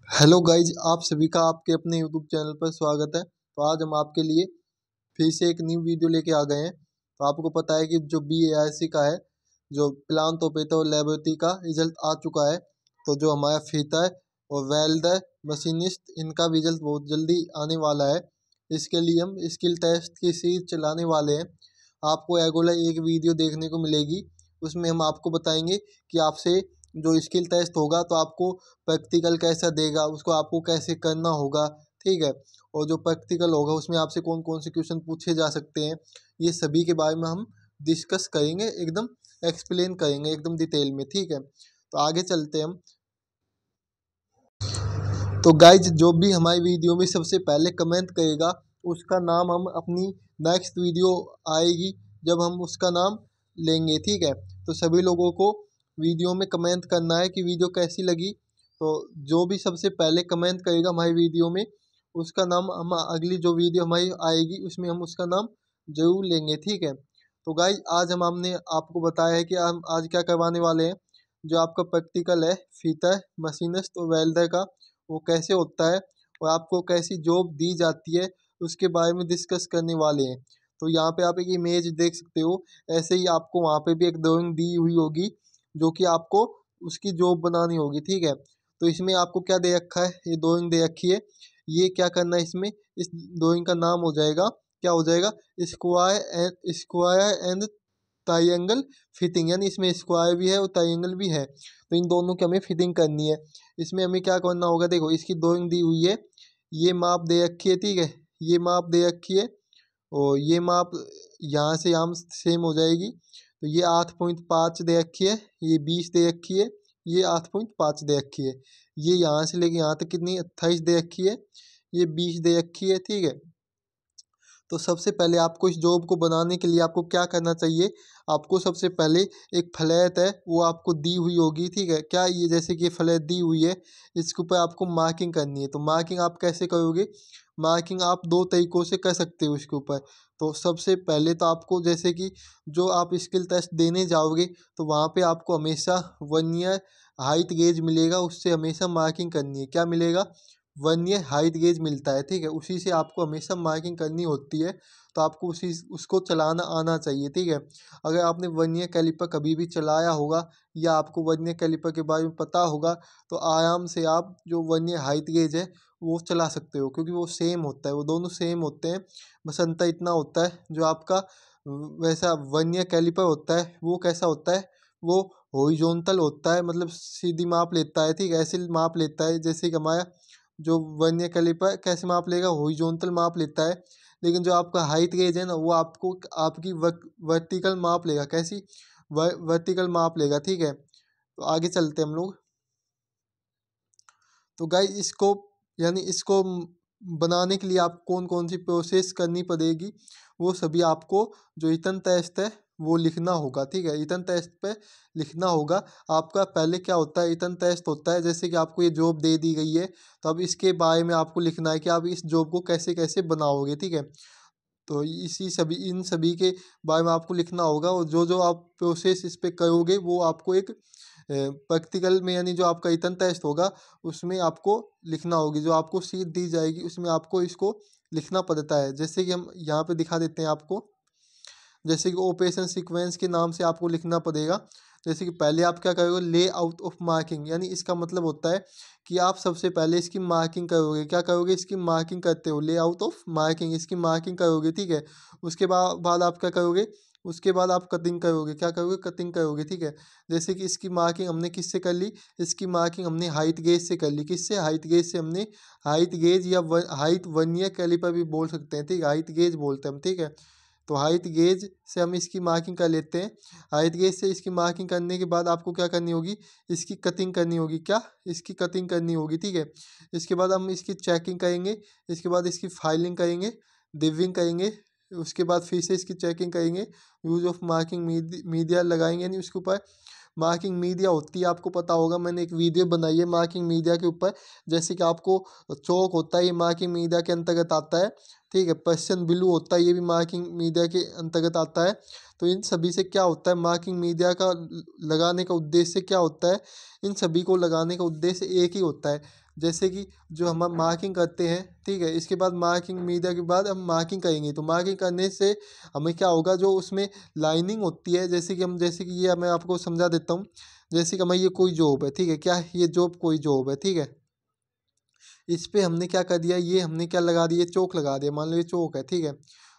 Hello guys, आप सभी का आपके अपने यूट्यूब चैनल पर स्वागत है। तो आज हम आपके लिए फिर से एक न्यू वीडियो लेके आ गए हैं। तो आपको पता है कि जो BARC का है, जो प्लांट ऑपरेटर और लेबोरेटरी का रिजल्ट आ चुका है। तो जो हमारा फीटर और वेल्डर मशीनिस्ट, इनका रिजल्ट बहुत जल्दी आने वाला है। इसके लिए हम स्किल टेस्ट की सीरीज चलाने वाले हैं। आपको रेगुलर एक वीडियो देखने को मिलेगी। उसमें हम आपको बताएंगे कि आपसे जो स्किल टेस्ट होगा तो आपको प्रैक्टिकल कैसा देगा, उसको आपको कैसे करना होगा, ठीक है। और जो प्रैक्टिकल होगा उसमें आपसे कौन कौन से क्वेश्चन पूछे जा सकते हैं, ये सभी के बारे में हम डिस्कस करेंगे, एकदम एक्सप्लेन करेंगे एकदम डिटेल में, ठीक है। तो आगे चलते हैं हम। तो गाइज, जो भी हमारी वीडियो में सबसे पहले कमेंट करेगा उसका नाम हम अपनी नेक्स्ट वीडियो आएगी जब हम उसका नाम लेंगे, ठीक है। तो सभी लोगों को वीडियो में कमेंट करना है कि वीडियो कैसी लगी। तो जो भी सबसे पहले कमेंट करेगा हमारी वीडियो में, उसका नाम हम अगली जो वीडियो हमारी आएगी उसमें हम उसका नाम जरूर लेंगे, ठीक है। तो गाइज, आज हमने आपको बताया है कि हम आज क्या करवाने वाले हैं। जो आपका प्रैक्टिकल है फीटर, मशीनिस्ट और वेल्डर का, वो कैसे होता है और आपको कैसी जॉब दी जाती है, उसके बारे में डिस्कस करने वाले हैं। तो यहाँ पे आप एक इमेज देख सकते हो। ऐसे ही आपको वहाँ पे भी एक ड्राइंग दी हुई होगी जो कि आपको उसकी जॉब बनानी होगी, ठीक है। तो इसमें आपको क्या दे रखा है, ये ड्राइंग दे रखी है। ये क्या करना है इसमें, इस ड्राइंग का नाम हो जाएगा, क्या हो जाएगा, स्क्वायर एंड ट्राइंगल फिटिंग। यानी इसमें स्क्वायर भी है और ट्राइंगल भी है, तो इन दोनों की हमें फिटिंग करनी है। इसमें हमें क्या करना होगा, देखो इसकी ड्राइंग दी हुई है, ये माप दे रखी है, ठीक है। ये माप दे रखी है और ये माप यहाँ से यहाँ सेम हो जाएगी। तो ये 8.5 दे रखी है, ये 20 दे रखी है, ये 8.5 दे रखी है। ये यहाँ से लेके यहाँ तक कितनी 28 दे रखी है, ये 20 दे रखी है, ठीक है। तो सबसे पहले आपको इस जॉब को बनाने के लिए आपको क्या करना चाहिए, आपको सबसे पहले एक फ्लैट है वो आपको दी हुई होगी, ठीक है। क्या ये जैसे कि फ्लैट दी हुई है, इसके ऊपर आपको मार्किंग करनी है। तो मार्किंग आप कैसे करोगे, मार्किंग आप दो तरीकों से कर सकते हो इसके ऊपर। तो सबसे पहले तो आपको जैसे कि जो आप स्किल टेस्ट देने जाओगे तो वहाँ पे आपको हमेशा 1 ईयर हाइट गेज मिलेगा, उससे हमेशा मार्किंग करनी है। क्या मिलेगा, 1 ईयर हाइट गेज मिलता है, ठीक है। उसी से आपको हमेशा मार्किंग करनी होती है। तो आपको उसी उसको चलाना आना चाहिए, ठीक है। अगर आपने 1 ईयर कैलिपर कभी भी चलाया होगा या आपको 1 ईयर कैलिपर के बारे में पता होगा, तो आराम से आप जो 1 ईयर हाइट गेज है वो चला सकते हो, क्योंकि वो सेम होता है, वो दोनों सेम होते हैं। बस अंतर इतना होता है, जो आपका वैसा 1 ईयर कैलिपर होता है वो कैसा होता है, वो हॉरिजॉन्टल होता है, मतलब सीधी माप लेता है, ठीक है। ऐसे माप लेता है जैसे कि हमारा जो 1 ईयर कैलिपर कैसे माप लेगा, हॉरिजॉन्टल माप लेता है। लेकिन जो आपका हाइट गेज है ना, वो आपको आपकी वर्टिकल माप लेगा। कैसी, वर्टिकल माप लेगा, ठीक है। तो आगे चलते हैं हम लोग। तो गाइस, इसको यानी इसको बनाने के लिए आप कौन कौन सी प्रोसेस करनी पड़ेगी, वो सभी आपको जो रिटन टेस्ट है वो लिखना होगा, ठीक है। रिटन टेस्ट पे लिखना होगा। आपका पहले क्या होता है, रिटन टेस्ट होता है जैसे कि आपको ये जॉब दे दी गई है, तो अब इसके बारे में आपको लिखना है कि आप इस जॉब को कैसे कैसे बनाओगे, ठीक है। तो इसी सभी इन सभी के बारे में आपको लिखना होगा, और जो जो आप प्रोसेस इस पे करोगे वो आपको एक प्रैक्टिकल में, यानी जो आपका रिटन टेस्ट होगा उसमें आपको लिखना होगी। जो आपको शीट दी जाएगी उसमें आपको इसको लिखना पड़ता है। जैसे कि हम यहाँ पे दिखा देते हैं आपको, जैसे कि ऑपरेशन सीक्वेंस के नाम से आपको लिखना पड़ेगा। जैसे कि पहले आप क्या करोगे, ले आउट ऑफ मार्किंग, यानी इसका मतलब होता है कि आप सबसे पहले इसकी मार्किंग करोगे। क्या करोगे, इसकी मार्किंग करते हो, ले आउट ऑफ मार्किंग, इसकी मार्किंग करोगे, ठीक है। उसके बाद आप क्या करोगे, उसके बाद आप कटिंग करोगे। क्या करोगे, कटिंग करोगे, ठीक है। जैसे कि इसकी मार्किंग हमने किससे कर ली, इसकी मार्किंग हमने हाइट गेज से कर ली। किससे, हाइट गेज से हमने, हाइट गेज या हाइट 1 ईयर कैलिपर भी बोल सकते हैं, ठीक है। हाइट गेज बोलते हैं हम, ठीक है। तो हाइट गेज से हम इसकी मार्किंग कर लेते हैं। हाइट गेज से इसकी मार्किंग करने के बाद आपको क्या करनी होगी, इसकी कटिंग करनी होगी। क्या, इसकी कटिंग करनी होगी, ठीक है। इसके बाद हम इसकी चेकिंग करेंगे, इसके बाद इसकी फाइलिंग करेंगे, डिविंग करेंगे। उसके बाद फिर से इसकी चेकिंग करेंगे, यूज ऑफ मार्किंग मीडिया लगाएंगे, यानी उसके ऊपर मार्किंग मीडिया होती है, आपको पता होगा, मैंने एक वीडियो बनाई है मार्किंग मीडिया के ऊपर। जैसे कि आपको चौक होता है, ये मार्किंग मीडिया के अंतर्गत आता है, ठीक है। पर्सन ब्लू होता है, ये भी मार्किंग मीडिया के अंतर्गत आता है। तो इन सभी से क्या होता है, मार्किंग मीडिया का लगाने का उद्देश्य क्या होता है, इन सभी को लगाने का उद्देश्य एक ही होता है, जैसे कि जो हम मार्किंग करते हैं, ठीक है, इसके बाद मार्किंग मीडिया के बाद हम मार्किंग करेंगे, तो मार्किंग करने से हमें क्या होगा, जो उसमें लाइनिंग होती है, जैसे कि ये मैं आपको समझा देता हूँ। जैसे कि हमारी ये कोई जॉब है, ठीक है, क्या है ये जॉब, कोई जॉब है, ठीक है। इस पे हमने क्या कर दिया, ये हमने क्या लगा दिया, चौक लगा दिया, मान लो ये चौक है, ठीक है।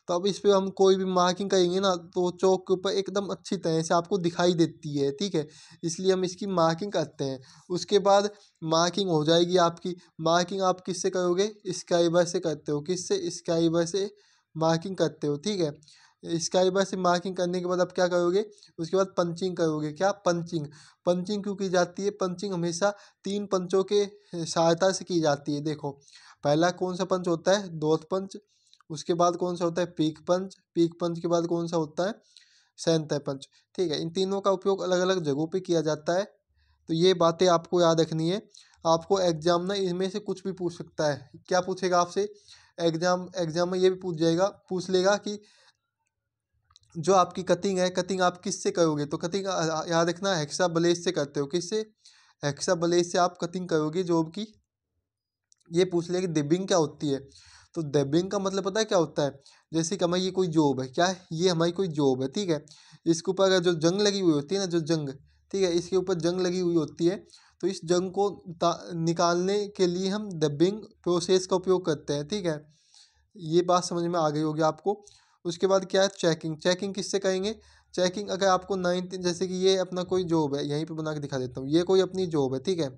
तो अब इस पे हम कोई भी मार्किंग करेंगे ना, तो चौक के ऊपर एकदम अच्छी तरह से आपको दिखाई देती है, ठीक है। इसलिए हम इसकी मार्किंग करते हैं। उसके बाद मार्किंग हो जाएगी आपकी। मार्किंग आप किससे करोगे, स्क्राइबर से करते हो, किससे, स्क्राइबर से मार्किंग करते हो, ठीक है। स्क्राइबर से मार्किंग करने के बाद आप क्या करोगे, उसके बाद पंचिंग करोगे, क्या, पंचिंग। पंचिंग क्यों की जाती है, पंचिंग हमेशा 3 पंचों के सहायता से की जाती है। देखो, पहला कौन सा पंच होता है, डॉट पंच। उसके बाद कौन सा होता है, पीक पंच। पीक पंच के बाद कौन सा होता है, सेंटर पंच, ठीक है। इन तीनों का उपयोग अलग अलग जगहों पे किया जाता है। तो ये बातें आपको याद रखनी है। आपको एग्जाम ना इनमें से कुछ भी पूछ सकता है। क्या पूछेगा आपसे, एग्जाम में ये भी पूछ लेगा कि जो आपकी कटिंग है, कटिंग आप किससे करोगे, तो कटिंग याद रखना हेक्सा ब्लेड से करते हो, किससे, हेक्सा ब्लेड से आप कटिंग करोगे जॉब की। ये पूछ ले कि डिबिंग क्या होती है, तो डिबिंग का मतलब पता है क्या होता है। जैसे कि हमारी ये कोई जॉब है, क्या है, ये हमारी कोई जॉब है, ठीक है। इसके ऊपर अगर जो जंग लगी हुई होती है ना, जो जंग, ठीक है, इसके ऊपर जंग लगी हुई होती है, तो इस जंग को निकालने के लिए हम डिबिंग प्रोसेस का उपयोग करते हैं, ठीक है। ये बात समझ में आ गई होगी आपको। उसके बाद क्या है, चेकिंग। चेकिंग किससे करेंगे, चेकिंग अगर आपको 9 जैसे कि ये अपना कोई जॉब है, यहीं पे बना के दिखा देता हूँ, ये कोई अपनी जॉब है, ठीक है।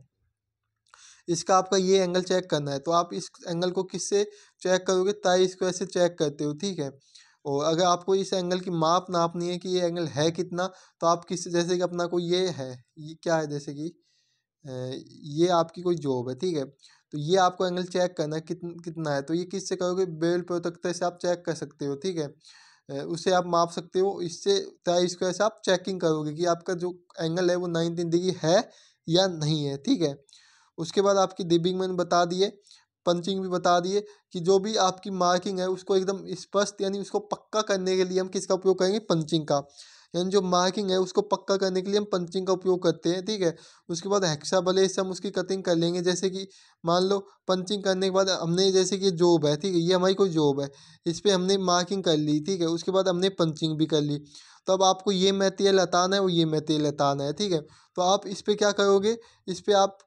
इसका आपका ये एंगल चेक करना है, तो आप इस एंगल को किससे चेक करोगे, ताई स्क्वायर से चेक करते हो, ठीक है। और अगर आपको इस एंगल की माप नापनी है कि ये एंगल है कितना, तो आप किस, जैसे कि अपना कोई ये है, ये क्या है, जैसे कि अ, ये आपकी कोई जॉब है, ठीक है। तो ये आपको एंगल चेक करना है कितना है, तो ये किससे करोगे, बेल प्रोटेक्टर से आप चेक कर सकते हो, ठीक है। उसे आप माप सकते हो, इससे ताई स्क्वायर से आप चेकिंग करोगे कि आपका जो एंगल है वो 90 डिग्री है या नहीं है, ठीक है। उसके बाद आपकी डिबिंग मैंने बता दिए, पंचिंग भी बता दिए, कि जो भी आपकी मार्किंग है उसको एकदम स्पष्ट यानी उसको पक्का करने के लिए हम किसका उपयोग करेंगे, पंचिंग का। यानी जो मार्किंग है उसको पक्का करने के लिए हम पंचिंग का उपयोग करते हैं, ठीक है। उसके बाद हेक्सा ब्लेड से हम उसकी कटिंग कर लेंगे। जैसे कि मान लो पंचिंग करने के बाद हमने, जैसे कि जॉब है, ठीक है, ये हमारी कोई जॉब है, इस पर हमने मार्किंग कर ली, ठीक है। उसके बाद हमने पंचिंग भी कर ली। तो अब आपको ये मटेरियल हटाना है और ये मटेरियल हटाना है, ठीक है। तो आप इस पर क्या करोगे, इस पर आप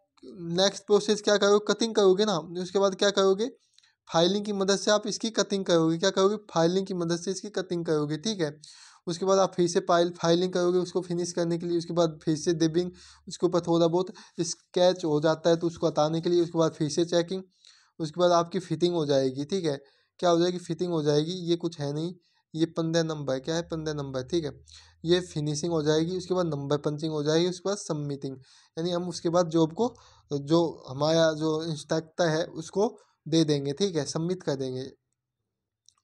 नेक्स्ट प्रोसेस क्या करोगे, कटिंग करोगे ना। उसके बाद क्या करोगे, फाइलिंग की मदद से आप इसकी कटिंग करोगे, क्या करोगे, फाइलिंग की मदद से इसकी कटिंग करोगे, ठीक है। उसके बाद आप फिर से फाइलिंग करोगे उसको फिनिश करने के लिए। उसके बाद फिर से डिबिंग, उसके ऊपर थोड़ा बहुत स्केच हो जाता है तो उसको हटाने के लिए। उसके बाद फिर से चेकिंग। उसके बाद आपकी फिटिंग हो जाएगी, ठीक है। क्या हो जाएगी, फिटिंग हो जाएगी। ये कुछ है नहीं, ये 15 नंबर, क्या है, 15 नंबर, ठीक है। ये फिनिशिंग हो जाएगी। उसके बाद नंबर पंचिंग हो जाएगी। उसके बाद सबमिटिंग, यानी हम उसके बाद जॉब को, जो हमारा जो इंस्ट्रक्टर है उसको दे देंगे, ठीक है, सबमिट कर देंगे।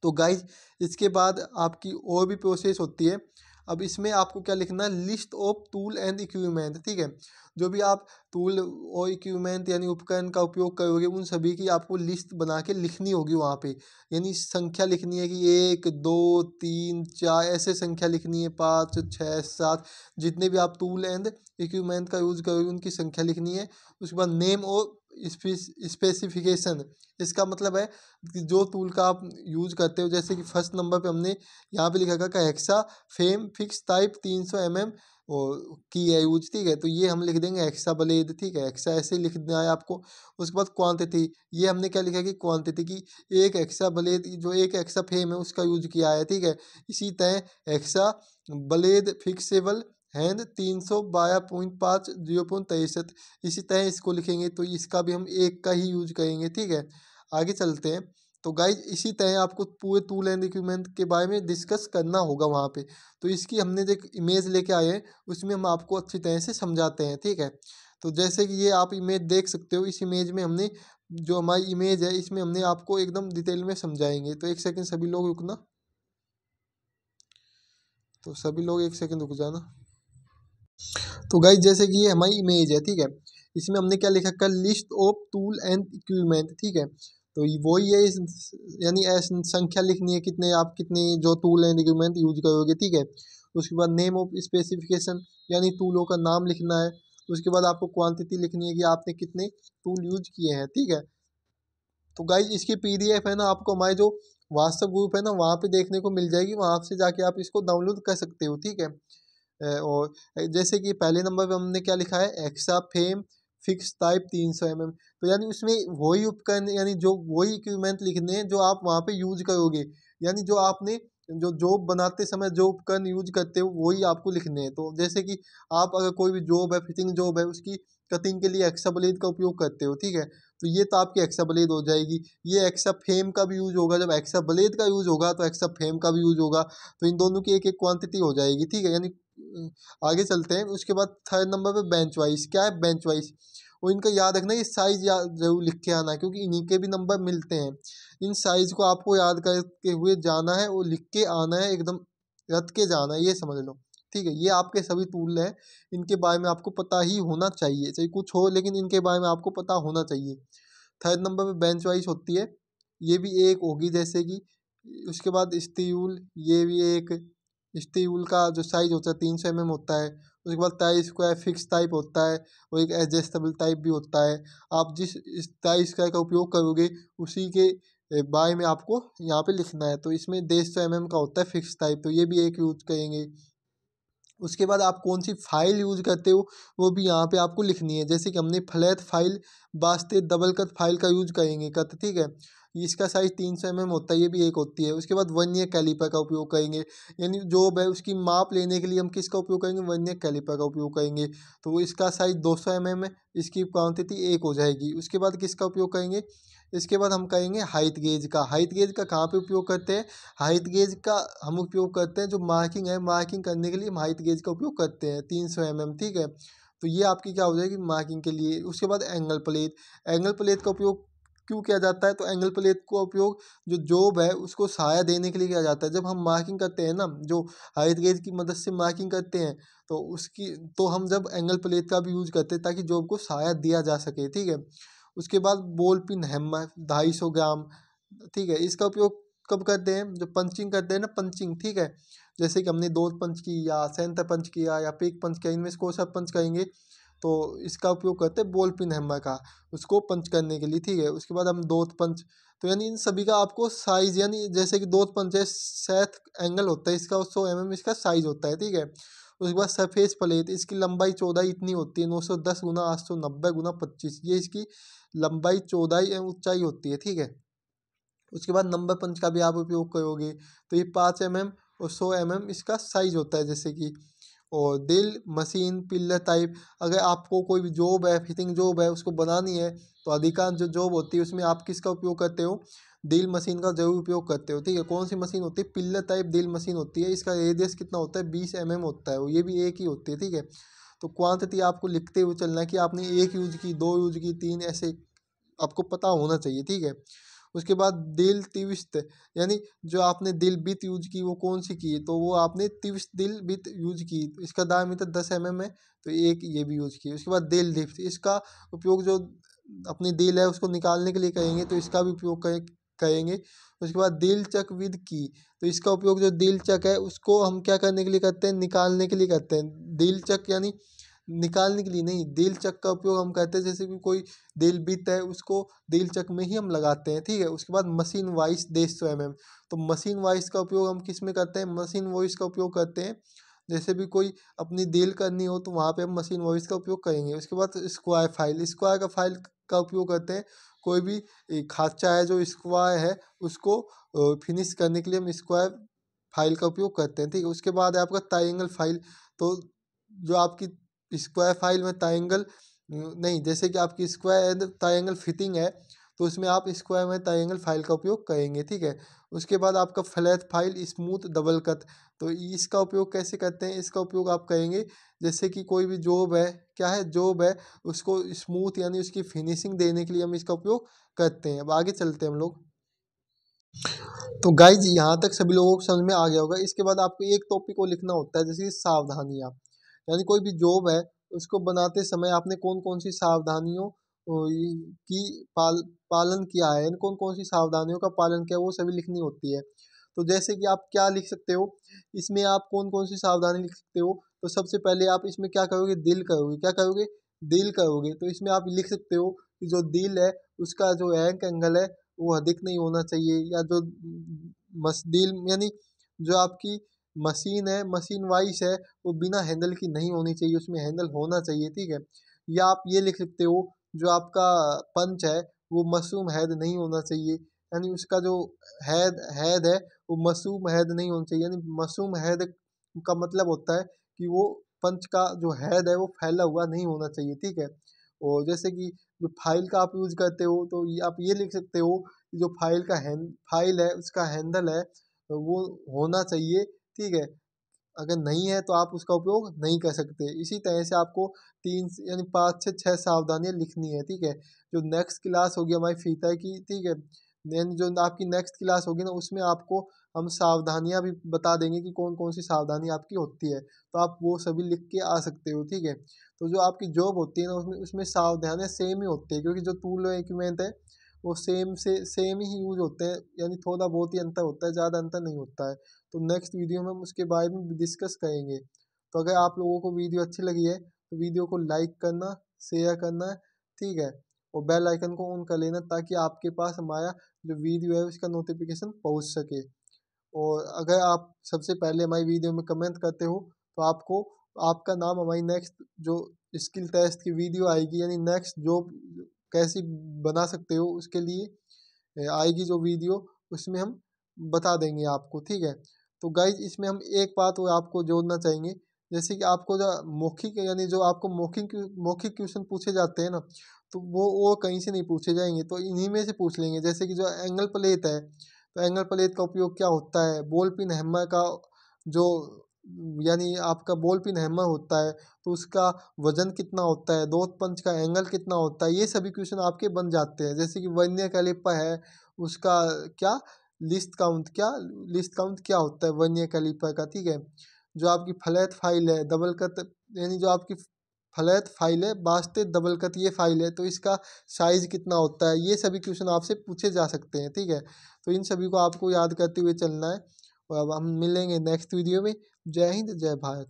तो गाइज इसके बाद आपकी और भी प्रोसेस होती है। अब इसमें आपको क्या लिखना है, list of tool and equipment, ठीक है। जो भी आप टूल और इक्विपमेंट यानी उपकरण का उपयोग करोगे उन सभी की आपको लिस्ट बना के लिखनी होगी वहाँ पे। यानी संख्या लिखनी है कि 1 2 3 4 ऐसे संख्या लिखनी है, 5 6 7, जितने भी आप टूल एंड इक्विपमेंट का यूज करोगे उनकी संख्या लिखनी है। उसके बाद नेम और स्पेसिफिकेशन, इसका मतलब है कि जो टूल का आप यूज करते हो। जैसे कि फर्स्ट नंबर पे हमने यहाँ पे लिखा था hexa fame fix type 300 mm और की है यूज, ठीक है। तो ये हम लिख देंगे हेक्सा ब्लेड, ठीक है, हेक्सा ऐसे ही लिखना है आपको। उसके बाद क्वांटिटी, ये हमने क्या लिखा कि क्वांटिटी की, एक हेक्सा ब्लेड, जो एक हेक्सा फेम है उसका यूज किया है, ठीक है। इसी तरह हेक्सा ब्लेड फिक्सेबल हैंड 300/5 0.63, इसी तरह इसको लिखेंगे। तो इसका भी हम एक का ही यूज करेंगे, ठीक है। आगे चलते हैं। तो गाइज इसी तरह आपको पूरे टूल एंड इक्विपमेंट के बारे में डिस्कस करना होगा वहाँ पे। तो इसकी हमने जो इमेज लेके आए हैं उसमें हम आपको अच्छी तरह से समझाते हैं, ठीक है। तो जैसे कि ये आप इमेज देख सकते हो, इस इमेज में हमने, जो हमारी इमेज है इसमें हमने आपको एकदम डिटेल में समझाएंगे। तो एक सेकंड सभी लोग रुकना, तो सभी लोग एक सेकंड रुक जाना। तो गाइज जैसे कि ये हमारी इमेज है, ठीक है, इसमें हमने क्या लिखा है, list of tool and equipment, ठीक है। तो वही है यानी ऐसी संख्या लिखनी है, कितने आप कितने जो टूल एंड इक्विपमेंट यूज करोगे, ठीक है। उसके बाद नेम ऑफ स्पेसिफिकेशन, यानी टूलों का नाम लिखना है। उसके बाद आपको क्वांटिटी लिखनी है कि आपने कितने टूल यूज किए हैं, ठीक है। तो गाइज इसकी पीडीएफ है ना आपको हमारे जो व्हाट्सएप ग्रुप है ना वहाँ पे देखने को मिल जाएगी, वहाँ से जाके आप इसको डाउनलोड कर सकते हो, ठीक है। और जैसे कि पहले नंबर पे हमने क्या लिखा है, एक्सा फेम फिक्स टाइप 300 mm। तो यानी उसमें वही उपकरण यानी जो वही इक्विपमेंट लिखने हैं जो आप वहाँ पे यूज करोगे, यानी जो आपने जो जॉब बनाते समय जो उपकरण यूज करते हो वही आपको लिखने हैं। तो जैसे कि आप अगर कोई भी जॉब है, फिटिंग जॉब है, उसकी कटिंग के लिए एक्सा ब्लेड का उपयोग करते हो, ठीक है। तो ये तो आपकी एक्सा ब्लेड हो जाएगी। ये एक्सा फेम का भी यूज होगा, जब एक्सा ब्लेड का यूज होगा तो एक्सा फेम का भी यूज होगा। तो इन दोनों की एक एक क्वांटिटी हो जाएगी, ठीक है। यानी आगे चलते हैं। उसके बाद थर्ड नंबर पे बेंच वाइज, क्या है बेंच वाइज, और इनका याद रखना, ये साइज जरूर लिख के आना है क्योंकि इन्हीं के भी नंबर मिलते हैं। इन साइज को आपको याद करके हुए जाना है और लिख के आना है, एकदम रट के जाना है, ये समझ लो, ठीक है। ये आपके सभी टूल हैं, इनके बारे में आपको पता ही होना चाहिए, चाहे कुछ हो लेकिन इनके बारे में आपको पता होना चाहिए। थर्ड नंबर पे बेंच वाइज होती है, ये भी एक होगी जैसे कि। उसके बाद स्टील, ये भी एक स्टील का जो साइज होता है 300 mm होता है। उसके बाद टाई स्क्वायर फिक्स टाइप होता है और एक एडजस्टेबल टाइप भी होता है। आप जिस इस टाई स्क्वायर का उपयोग करोगे उसी के बारे में आपको यहाँ पे लिखना है। तो इसमें 150 mm का होता है फिक्स टाइप, तो ये भी एक यूज करेंगे। उसके बाद आप कौन सी फाइल यूज करते हो वो भी यहाँ पे आपको लिखनी है, जैसे कि हमने फ्लैट फाइल वास्ते डबल कट फाइल का यूज करेंगे कट, ठीक है। इसका साइज 300 mm होता है, ये भी एक होती है। उसके बाद वर्नियर कैलिपर का उपयोग करेंगे, यानी जो है उसकी माप लेने के लिए हम किसका उपयोग करेंगे, वर्नियर कैलिपर का उपयोग करेंगे। तो वो इसका साइज 200 mm है, इसकी क्वांटिटी एक हो जाएगी। उसके बाद किसका उपयोग करेंगे, इसके बाद हम कहेंगे हाइट गेज का। हाइट गेज का कहाँ पे उपयोग करते हैं, हाइट गेज का हम उपयोग करते हैं जो मार्किंग है, मार्किंग करने के लिए हम हाइट गेज का उपयोग करते हैं 300 mm, ठीक है। तो ये आपकी क्या हो जाएगी मार्किंग के लिए। उसके बाद एंगल प्लेट, एंगल प्लेट का उपयोग क्यों किया जाता है, तो एंगल प्लेट का उपयोग जो जॉब है उसको सहारा देने के लिए किया जाता है। जब हम मार्किंग करते हैं ना, जो हाइट गेज की मदद से मार्किंग करते हैं, तो उसकी तो हम जब एंगल प्लेट का भी यूज करते हैं ताकि जॉब को सहारा दिया जा सके, ठीक है। उसके बाद बॉल पिन हैमर 250 ग्राम, ठीक है। इसका उपयोग कब करते हैं, जो पंचिंग करते हैं ना, पंचिंग, ठीक है। जैसे कि हमने डॉट पंच की या सेंटर पंच किया या पिक पंच किया, इनमें से कोई सा पंच करेंगे तो इसका उपयोग करते हैं बॉल पिन हैमर का, उसको पंच करने के लिए, ठीक है। उसके बाद हम डॉट पंच, तो यानी इन सभी का आपको साइज, यानी जैसे कि डॉट पंच है, सेट एंगल होता है इसका 100 mm इसका साइज होता है, ठीक है। उसके बाद सरफेस प्लेट, इसकी लंबाई चौड़ाई इतनी होती है 910 × 890 × 25, ये इसकी लंबाई चौड़ाई एवं ऊंचाई होती है, ठीक है। उसके बाद नंबर पंच का भी आप उपयोग करोगे, तो ये 5 mm और 100 mm इसका साइज होता है जैसे कि। और ड्रिल मशीन पिलर टाइप, अगर आपको कोई भी जॉब है, फिटिंग जॉब है, उसको बनानी है, तो अधिकांश जो जॉब होती है उसमें आप किसका उपयोग करते हो, ड्रिल मशीन का जरूर उपयोग करते हो, ठीक है। कौन सी मशीन होती है, पिलर टाइप ड्रिल मशीन होती है। इसका रेडियस कितना होता है, 20 mm होता है, और ये भी एक ही होती है, ठीक है। तो क्वांटिटी आपको लिखते हुए चलना है कि आपने एक यूज की, दो यूज की, तीन, ऐसे आपको पता होना चाहिए, ठीक है। उसके बाद दिल ट्विस्ट, यानी जो आपने दिल बिट यूज की वो कौन सी की, तो वो आपने ट्विस्ट दिल बिट यूज की, तो इसका डायमीटर 10 mm है, तो एक ये भी यूज की। उसके बाद दिल लिफ्ट, इसका उपयोग जो अपनी दिल है उसको निकालने के लिए करेंगे, तो इसका भी उपयोग करेंगे। उसके बाद दिल चक विद की, तो इसका उपयोग जो दिल चक है उसको हम क्या करने के लिए करते हैं, निकालने के लिए करते हैं। दिल चक यानी निकालने के लिए नहीं, दिल चक का उपयोग हम करते हैं जैसे कि कोई दिल बिट है उसको दिल चक में ही हम लगाते हैं, ठीक है। उसके बाद मशीन वॉइस 150 mm, तो मशीन वॉइस का उपयोग हम किस में करते हैं, मशीन वॉइस का उपयोग करते हैं जैसे भी कोई अपनी डील करनी हो तो वहाँ पे हम मशीन वॉइस का उपयोग करेंगे। उसके बाद स्क्वायर फाइल, स्क्वायर का फाइल का उपयोग करते हैं, कोई भी खांचा है जो स्क्वायर है उसको फिनिश करने के लिए हम स्क्वायर फाइल का उपयोग करते हैं, ठीक है। उसके बाद है आपका ट्रायंगल फाइल, तो जो आपकी स्क्वायर फाइल में ट्रायंगल नहीं, जैसे कि आपकी स्क्वायर एंड ट्रायंगल फिटिंग है तो उसमें आप स्क्वायर में ट्रायंगल फाइल का उपयोग करेंगे, ठीक है। उसके बाद आपका flat file smooth double cut, तो इसका उपयोग कैसे करते हैं, इसका उपयोग आप करेंगे जैसे कि कोई भी जॉब है, क्या है जॉब है, उसको स्मूथ यानी उसकी फिनिशिंग देने के लिए हम इसका उपयोग करते हैं। अब आगे चलते हैं हम लोग। तो गाइज यहाँ तक सभी लोगों को समझ में आ गया होगा। इसके बाद आपको एक टॉपिक को लिखना होता है जैसे कि सावधानियाँ, यानी कोई भी जॉब है उसको बनाते समय आपने कौन कौन सी सावधानियों की पालन किया है, यानी कौन कौन सी सावधानियों का पालन किया वो सभी लिखनी होती है। तो जैसे कि आप क्या लिख सकते हो इसमें, आप कौन कौन सी सावधानी लिख सकते हो, तो सबसे पहले आप इसमें क्या करोगे, दिल करोगे, क्या करोगे, दिल करोगे। तो इसमें आप लिख सकते हो कि जो दिल है उसका जो एक एंगल है वो अधिक नहीं होना चाहिए, या जो मस दिल यानी जो आपकी मशीन है, मशीन वाइस है, वो बिना हैंडल की नहीं होनी चाहिए, उसमें हैंडल होना चाहिए, ठीक है। या आप ये लिख सकते हो जो आपका पंच है वो मशरूम हेड नहीं होना चाहिए, यानी उसका जो हेड हेड है वो मशरूम हेड नहीं होना चाहिए, यानी मशरूम हेड का मतलब होता है कि वो पंच का जो हेड है वो फैला हुआ नहीं होना चाहिए, ठीक है। और जैसे कि जो फाइल का आप यूज करते हो तो आप ये लिख सकते हो कि जो फाइल है उसका हैंडल है तो वो होना चाहिए, ठीक है। अगर नहीं है तो आप उसका उपयोग नहीं कर सकते। इसी तरह से आपको यानी 5 से 6 सावधानियां लिखनी है, ठीक है। जो नेक्स्ट क्लास होगी हमारी फीता की, ठीक है, यानी जो आपकी नेक्स्ट क्लास होगी ना उसमें आपको हम सावधानियां भी बता देंगे कि कौन कौन सी सावधानी आपकी होती है, तो आप वो सभी लिख के आ सकते हो, ठीक है। तो जो आपकी जॉब होती है ना उसमें उसमें सावधानियां सेम ही होती है, क्योंकि जो टूल और इक्विपमेंट है वो सेम ही यूज होते हैं, यानी थोड़ा बहुत ही अंतर होता है, ज़्यादा अंतर नहीं होता है। तो नेक्स्ट वीडियो में हम उसके बारे में डिस्कस करेंगे। तो अगर आप लोगों को वीडियो अच्छी लगी है तो वीडियो को लाइक करना, शेयर करना, ठीक है, और बेल आइकन को ऑन कर लेना ताकि आपके पास हमारा जो वीडियो है उसका नोटिफिकेशन पहुंच सके। और अगर आप सबसे पहले हमारी वीडियो में कमेंट करते हो तो आपको आपका नाम हमारी नेक्स्ट जो स्किल टेस्ट की वीडियो आएगी, यानी नेक्स्ट जॉब कैसी बना सकते हो उसके लिए आएगी जो वीडियो, उसमें हम बता देंगे आपको, ठीक है। तो गाइज इसमें हम एक बात और आपको जोड़ना चाहेंगे, जैसे कि आपको जो मौखिक यानी जो आपको मौखिक क्वेश्चन पूछे जाते हैं ना, तो वो कहीं से नहीं पूछे जाएंगे, तो इन्हीं में से पूछ लेंगे। जैसे कि जो एंगल प्लेट है, तो एंगल प्लेट का उपयोग क्या होता है, बॉल पिन हैमर का जो यानी आपका बॉल पिन हैमर होता है तो उसका वजन कितना होता है, डॉट पंच का एंगल कितना होता है, ये सभी क्वेश्चन आपके बन जाते हैं। जैसे कि वर्नियर कैलिपर है, उसका क्या लिस्ट काउंट क्या होता है वर्नियर कैलिपर का, ठीक है। जो आपकी फ्लैट फाइल है, डबल कट यानी जो आपकी फ्लैट फाइल है, वास्ते डबल कट ये फाइल है, तो इसका साइज कितना होता है, ये सभी क्वेश्चन आपसे पूछे जा सकते हैं, ठीक है। तो इन सभी को आपको याद करते हुए चलना है। और अब हम मिलेंगे नेक्स्ट वीडियो में। जय हिंद, जय भारत।